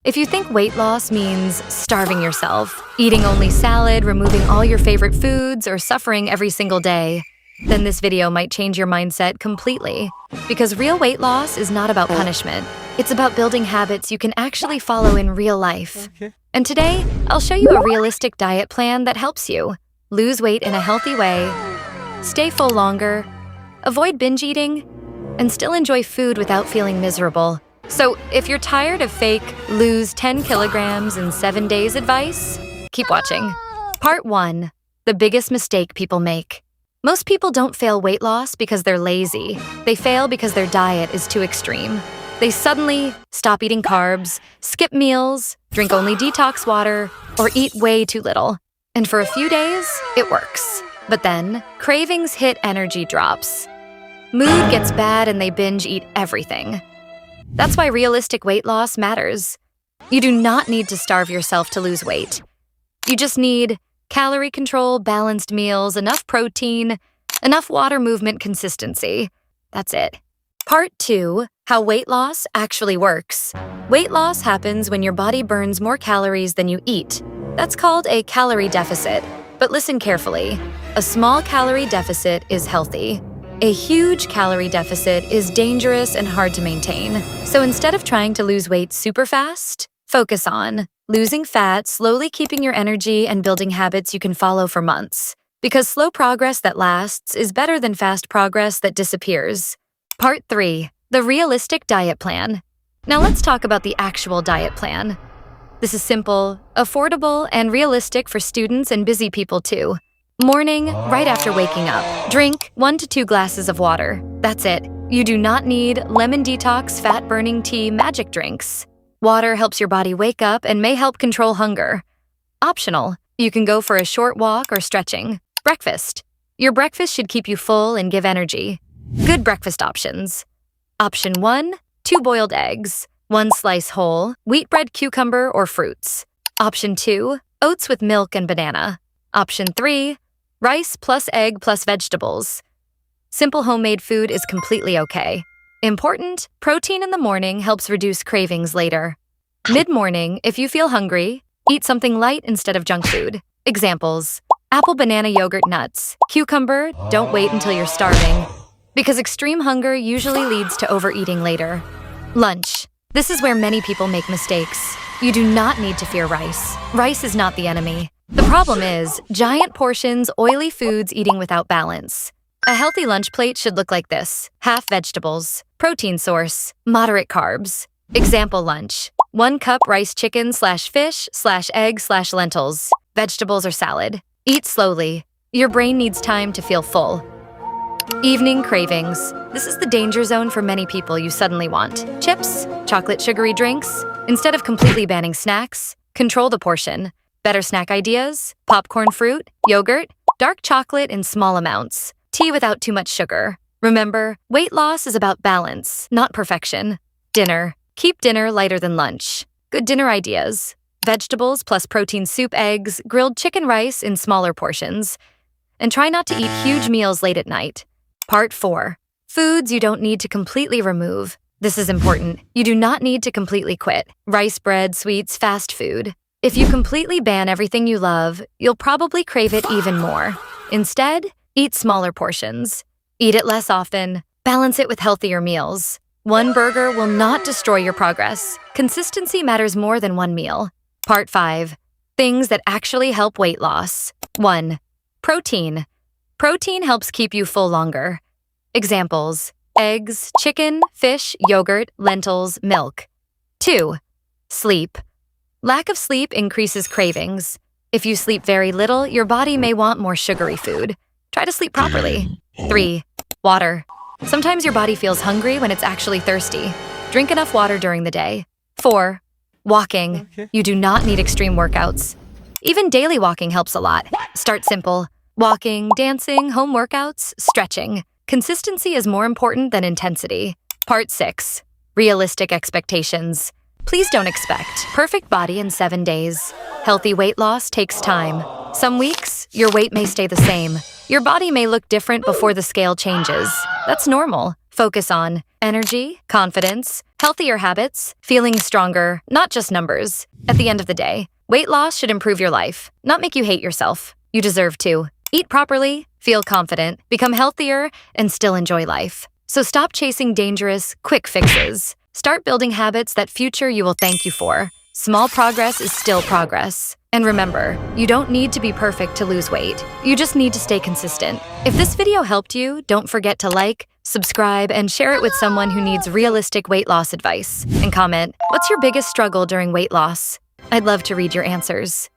If you think weight loss means starving yourself, eating only salad, removing all your favorite foods, or suffering every single day, then this video might change your mindset completely. Because real weight loss is not about punishment. It's about building habits you can actually follow in real life. And today, I'll show you a realistic diet plan that helps you lose weight in a healthy way, stay full longer, avoid binge eating, and still enjoy food without feeling miserable. So if you're tired of fake lose 10 kilograms in 7 days advice, keep watching. Part 1. The biggest mistake people make. Most people don't fail weight loss because they're lazy. They fail because their diet is too extreme. They suddenly stop eating carbs, skip meals, drink only detox water, or eat way too little. And for a few days, it works. But then, cravings hit, energy drops. Mood gets bad and they binge eat everything. That's why realistic weight loss matters. You do not need to starve yourself to lose weight. You just need calorie control, balanced meals, enough protein, enough water movement consistency. That's it. Part 2. How weight loss actually works. Weight loss happens when your body burns more calories than you eat. That's called a calorie deficit. But listen carefully. A small calorie deficit is healthy. A huge calorie deficit is dangerous and hard to maintain. So instead of trying to lose weight super fast, focus on losing fat, slowly keeping your energy, and building habits you can follow for months. Because slow progress that lasts is better than fast progress that disappears. Part 3. The realistic diet plan. Now let's talk about the actual diet plan. This is simple, affordable, and realistic for students and busy people too. Morning, right after waking up, drink 1 to 2 glasses of water. That's it. You do not need lemon detox, fat-burning tea, magic drinks. Water helps your body wake up and may help control hunger. Optional, you can go for a short walk or stretching. Breakfast. Your breakfast should keep you full and give energy. Good breakfast options. Option 1, 2 boiled eggs, 1 slice whole, wheat bread, cucumber, or fruits. Option 2, oats with milk and banana. Option 3, rice plus egg plus vegetables. Simple homemade food is completely okay. Important, protein in the morning helps reduce cravings later. Mid-morning, if you feel hungry, eat something light instead of junk food. Examples: apple, banana, yogurt, nuts. Cucumber, don't wait until you're starving. Because extreme hunger usually leads to overeating later. Lunch. This is where many people make mistakes. You do not need to fear rice. Rice is not the enemy. The problem is giant portions, oily foods eating without balance. A healthy lunch plate should look like this: half vegetables, protein source, moderate carbs. Example lunch: 1 cup rice, chicken / fish / egg / lentils, vegetables or salad. Eat slowly. Your brain needs time to feel full. Evening cravings. This is the danger zone for many people. You suddenly want chips, chocolate, sugary drinks. Instead of completely banning snacks, control the portion. Better snack ideas: popcorn, fruit, yogurt, dark chocolate in small amounts, tea without too much sugar. Remember, weight loss is about balance, not perfection. Dinner. Keep dinner lighter than lunch. Good dinner ideas: vegetables plus protein soup, eggs, grilled chicken, rice in smaller portions. And try not to eat huge meals late at night. Part 4. Foods you don't need to completely remove. This is important. You do not need to completely quit rice, bread, sweets, fast food. If you completely ban everything you love, you'll probably crave it even more. Instead, eat smaller portions. Eat it less often. Balance it with healthier meals. 1 burger will not destroy your progress. Consistency matters more than 1 meal. Part 5. Things that actually help weight loss. 1. Protein. Protein helps keep you full longer. Examples: eggs, chicken, fish, yogurt, lentils, milk. 2. Sleep. Lack of sleep increases cravings. If you sleep very little, your body may want more sugary food. Try to sleep properly. 3. Water. Sometimes your body feels hungry when it's actually thirsty. Drink enough water during the day. 4. Walking. You do not need extreme workouts. Even daily walking helps a lot. Start simple. Walking, dancing, home workouts, stretching. Consistency is more important than intensity. Part 6. Realistic expectations. Please don't expect perfect body in 7 days. Healthy weight loss takes time. Some weeks, your weight may stay the same. Your body may look different before the scale changes. That's normal. Focus on energy, confidence, Healthier habits, feeling stronger, not just numbers. At the end of the day, weight loss should improve your life, not make you hate yourself. You deserve to. Eat properly, feel confident, become healthier, and still enjoy life. So stop chasing dangerous, quick fixes. Start building habits that future you will thank you for. Small progress is still progress. And remember, you don't need to be perfect to lose weight. You just need to stay consistent. If this video helped you, don't forget to like, subscribe, and share it with someone who needs realistic weight loss advice. And comment, what's your biggest struggle during weight loss? I'd love to read your answers.